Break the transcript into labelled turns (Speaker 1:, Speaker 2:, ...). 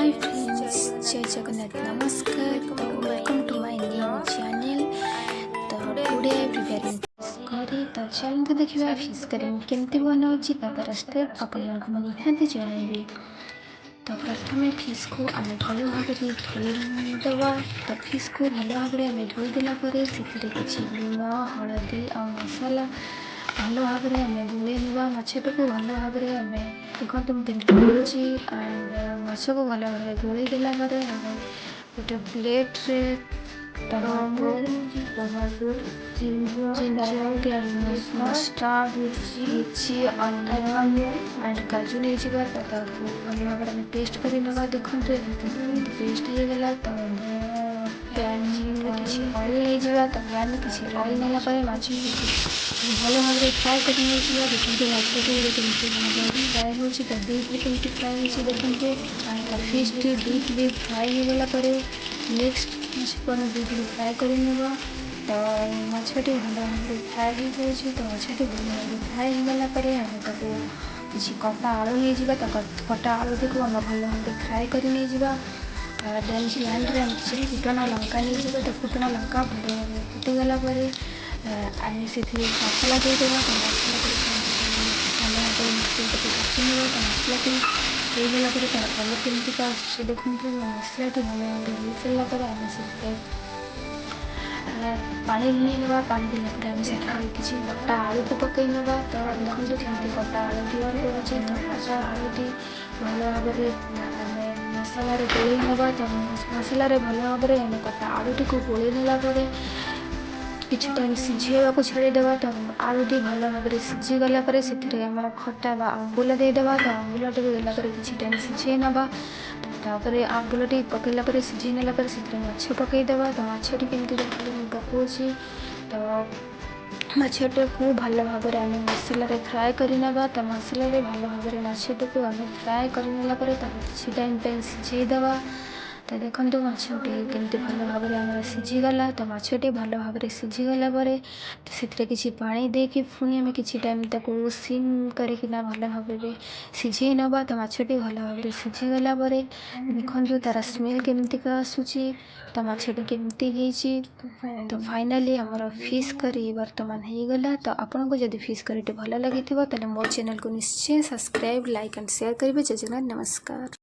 Speaker 1: Hi friends, Jai Jagannath Namaskar. Welcome to my new channel. तो today I preparing fish curry. तो चलते देखिए fish curry केमती बनाऊँगी तापर स्टेप आपको मैं निहाती जणाइबी। तो प्रथम फिश को आम भल भाव धोईदेवा। तो फिश को भल भाव में धोईदेला से किसी लुण हलदी और मसला भल भाव में गोलई ना मछटा को भल भाव में देखते मुझे माछ को भल भाव गोलई देला गोटे प्लेट्रे मस्टार्ड मिर्ची अनियन एंड काजू नहीं भल भाव में पेस्ट कर देखते पेस्ट हो गला तो पैन किसी ऑयल नहीं तो पैन किसी ऑयल नाला भल भाव फ्राए कर देखते माछ फ्राए हो डीपली कमी फ्राए हो देखते फिश डीपली फ्राए हो गला नेक्स्ट माछ डीपली फ्राए कर तो माछटी भल भाव फ्राए हो तो माछटी भल भाव फ्राए हो गला आम किसी कटा आलू नहीं कटा आलू को आम भल भाव फ्राए कर देन पैन में किसी फुटना लंका नहीं तो फुटना लंका भल भाव फुटीगला आम से मसला देदेव तो मसला काटी तो मसला होगला तार कलर केमती आस देखते मसला भल भाव हो सारापर आम से पानी नहीं पानी देला आम से किसी कटा आलू को पकई ना तो देखते केमती कटा आलू पड़े तो कटा आलू भल भाव मसला गोलई ना तो मसला भल भाव में कटा आलू को गोलई नेला किसी टाइम सीझेवा छाड़ीदेवा तो आलूटी भल भाव सीझीगला से आम खटा आंबुल देदेवा तो आंबुल देला किसी टाइम सीझे ना तापर आंबुल पकईला सीझे नेला से माछ पकईदेवा तो माछटी केमती पकाऊँ तो माछटा को भल भाव में मसला फ्राए करना तो मसला भल भाव में माछटी को आम फ्राए करनेला किसी टाइम सीझेदेवा तो देखते माछटी केमती भल भाव में सीझीगला तो माछटी भल भाव सीझीगला तो से किसी पानी देकी पुणी आम किसी टाइम सिम करना भल भाव सीझे ना तो माछटी भल भाव सीझीगला देखते तार स्मेल केमती आसूची तो माछटी केमती तो फाइनाली आमर फिश करी बर्तमान हो गला। तो आपन को जब फिश करी भल लगी तो मो चैनल को निश्चय सब्सक्राइब लाइक एंड शेयर करेंगे। जय जगन्नाथ नमस्कार।